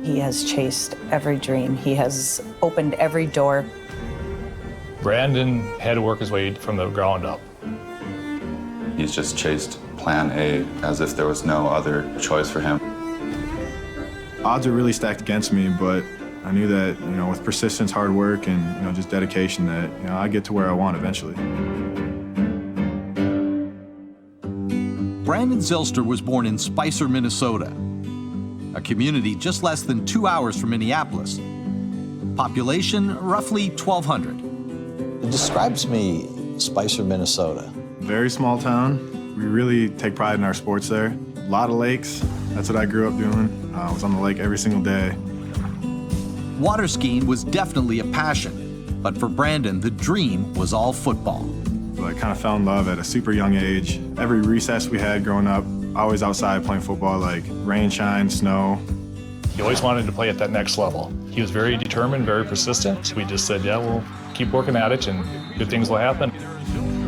He has chased every dream. He has opened every door. Brandon had to work his way from the ground up. He's just chased plan A as if there was no other choice for him. Odds are really stacked against me, but I knew that, with persistence, hard work, and, just dedication that, I'd get to where I want eventually. Brandon Zylstra was born in Spicer, Minnesota, a community just less than 2 hours from Minneapolis. Population, roughly 1,200. It describes me, Spicer, Minnesota. Very small town. We really take pride in our sports there. A lot of lakes. That's what I grew up doing. I was on the lake every single day. Water skiing was definitely a passion, but for Brandon, the dream was all football. I kind of fell in love at a super young age. Every recess we had growing up, always outside playing football, like rain, shine, snow. He always wanted to play at that next level. He was very determined, very persistent. We just said, yeah, we'll keep working at it and good things will happen.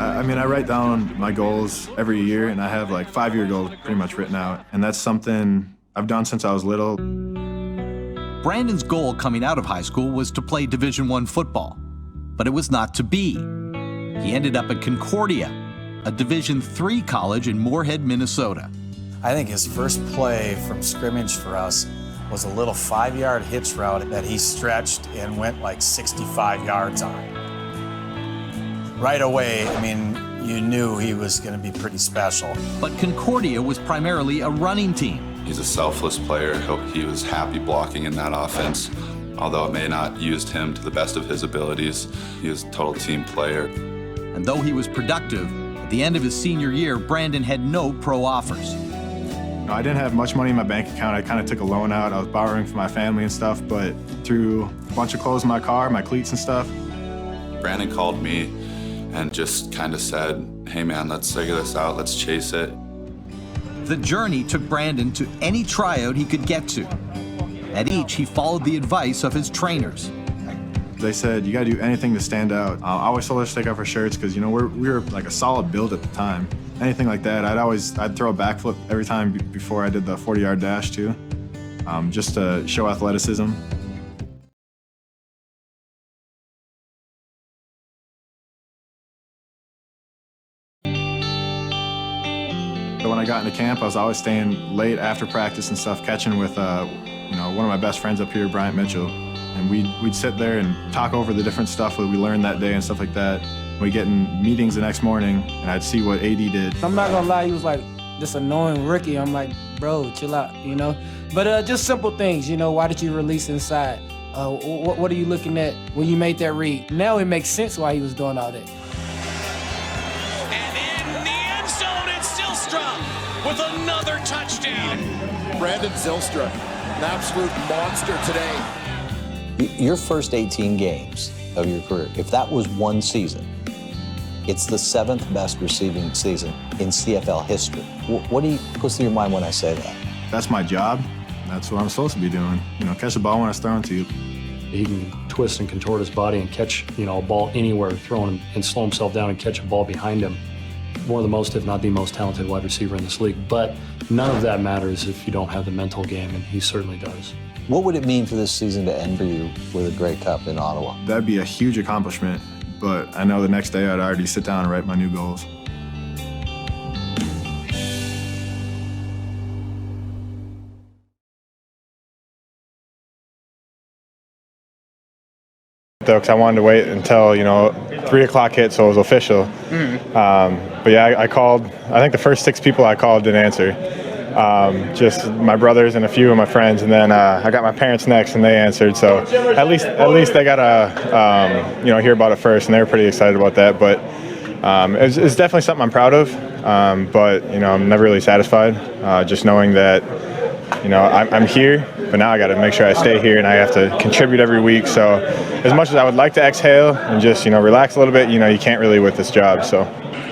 I write down my goals every year, and I have like 5-year goals pretty much written out. And that's something I've done since I was little. Brandon's goal coming out of high school was to play Division I football, but it was not to be. He ended up at Concordia, a Division III college in Moorhead, Minnesota. I think his first play from scrimmage for us was a little 5-yard hitch route that he stretched and went like 65 yards on. Right away, you knew he was going to be pretty special. But Concordia was primarily a running team. He's a selfless player. He was happy blocking in that offense. Although it may not used him to the best of his abilities, he was a total team player. And though he was productive, at the end of his senior year, Brandon had no pro offers. I didn't have much money in my bank account. I kind of took a loan out. I was borrowing from my family and stuff, but threw a bunch of clothes in my car, my cleats and stuff. Brandon called me and just kind of said, hey man, let's figure this out, let's chase it. The journey took Brandon to any tryout he could get to. At each, he followed the advice of his trainers. They said, you gotta do anything to stand out. I always told us to take off our shirts because, we were like a solid build at the time. Anything like that, I'd throw a backflip every time before I did the 40-yard dash too, just to show athleticism. But when I got into camp, I was always staying late after practice and stuff, catching with one of my best friends up here, Bryant Mitchell. And we'd sit there and talk over the different stuff that we learned that day and stuff like that. We'd get in meetings the next morning, and I'd see what AD did. I'm not gonna lie, he was like this annoying rookie. I'm like, bro, chill out, But just simple things, why did you release inside? What are you looking at when you made that read? Now it makes sense why he was doing all that. With another touchdown. Brandon Zylstra, an absolute monster today. Your first 18 games of your career, if that was one season, it's the 7th best receiving season in CFL history. What goes through your mind when I say that? That's my job. That's what I'm supposed to be doing. Catch the ball when it's thrown to you. He can twist and contort his body and catch, a ball anywhere, throw him and slow himself down and catch a ball behind him. One of the most, if not the most talented wide receiver in this league. But none of that matters if you don't have the mental game, and he certainly does. What would it mean for this season to end for you with a Grey Cup in Ottawa? That'd be a huge accomplishment, but I know the next day I'd already sit down and write my new goals. Because I wanted to wait until 3 o'clock hit, so it was official. But yeah, I called. I think the first 6 people I called didn't answer. Just my brothers and a few of my friends, and then I got my parents next, and they answered. So at least they got to hear about it first, and they were pretty excited about that. But it's definitely something I'm proud of. But I'm never really satisfied. Just knowing that I'm here, but now I got to make sure I stay here, and I have to contribute every week. So as much as I would like to exhale and just relax a little bit, you can't really with this job. So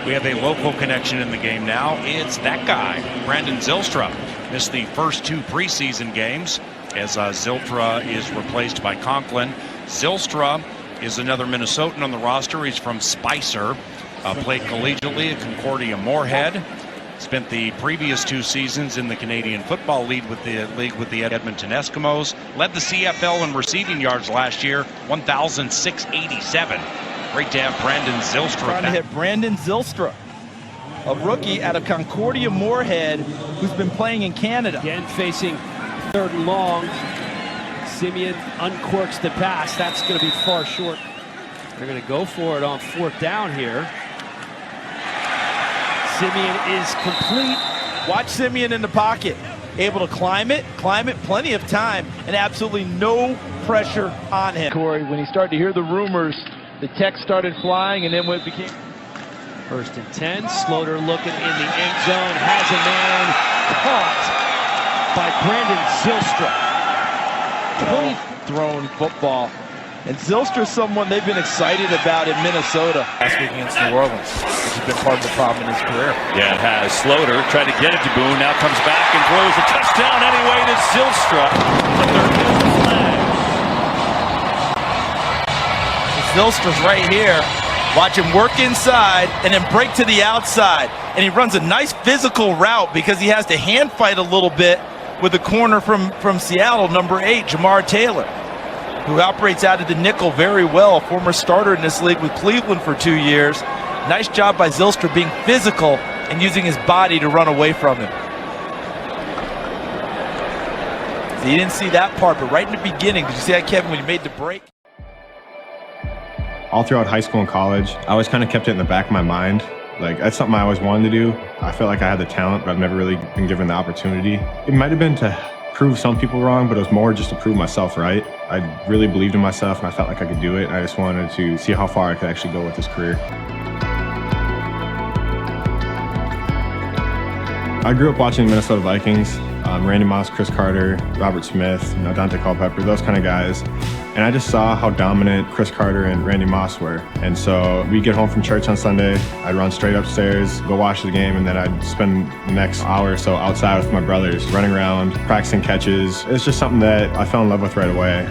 we have a local connection in the game now. It's that guy, Brandon Zylstra. Missed the first 2 preseason games as Zylstra is replaced by Conklin. Zylstra is another Minnesotan on the roster. He's from Spicer, played collegiately at Concordia Moorhead. Spent the previous 2 seasons in the Canadian Football League with the Edmonton Eskimos. Led the CFL in receiving yards last year, 1,687. Great to have Brandon Zylstra. Trying to hit Brandon Zylstra, a rookie out of Concordia Moorhead, who's been playing in Canada. Again facing 3rd and long. Simeon uncorks the pass. That's going to be far short. They're going to go for it on 4th down here. Simeon is complete. Watch Simeon in the pocket. Able to climb it, plenty of time, and absolutely no pressure on him. Corey, when he started to hear the rumors, the text started flying, and then when it became 1st and 10, Sloter looking in the end zone, has a man caught by Brandon Zylstra. 20 thrown football. And Zylstra's someone they've been excited about in Minnesota. Last week against New Orleans, which has been part of the problem in his career. Yeah, it has. Sloter tried to get it to Boone, now comes back and throws a touchdown anyway to Zylstra. But there is a flag. Zylstra's right here. Watch him work inside and then break to the outside. And he runs a nice physical route because he has to hand fight a little bit with the corner from Seattle, number 8, Jamar Taylor, who operates out of the nickel very well, a former starter in this league with Cleveland for 2 years. Nice job by Zylstra being physical and using his body to run away from him. So you didn't see that part, but right in the beginning, did you see that, Kevin, when he made the break? All throughout high school and college, I always kind of kept it in the back of my mind. Like, that's something I always wanted to do. I felt like I had the talent, but I've never really been given the opportunity. It might have been to prove some people wrong, but it was more just to prove myself right. I really believed in myself and I felt like I could do it. I just wanted to see how far I could actually go with this career. I grew up watching the Minnesota Vikings, Randy Moss, Chris Carter, Robert Smith, Dante Culpepper, those kind of guys. And I just saw how dominant Chris Carter and Randy Moss were. And so we'd get home from church on Sunday, I'd run straight upstairs, go watch the game, and then I'd spend the next hour or so outside with my brothers, running around, practicing catches. It's just something that I fell in love with right away.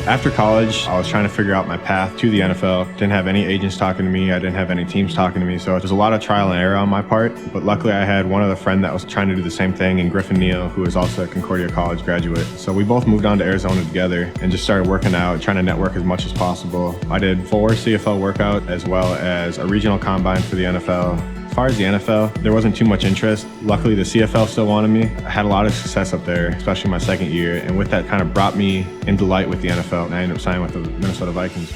After college, I was trying to figure out my path to the NFL. Didn't have any agents talking to me. I didn't have any teams talking to me. So it was a lot of trial and error on my part. But luckily I had one other friend that was trying to do the same thing, and Griffin Neal, who is also a Concordia College graduate. So we both moved on to Arizona together and just started working out, trying to network as much as possible. I did 4 CFL workouts as well as a regional combine for the NFL. As far as the NFL, there wasn't too much interest. Luckily, the CFL still wanted me. I had a lot of success up there, especially my second year, and with that kind of brought me into light with the NFL, and I ended up signing with the Minnesota Vikings.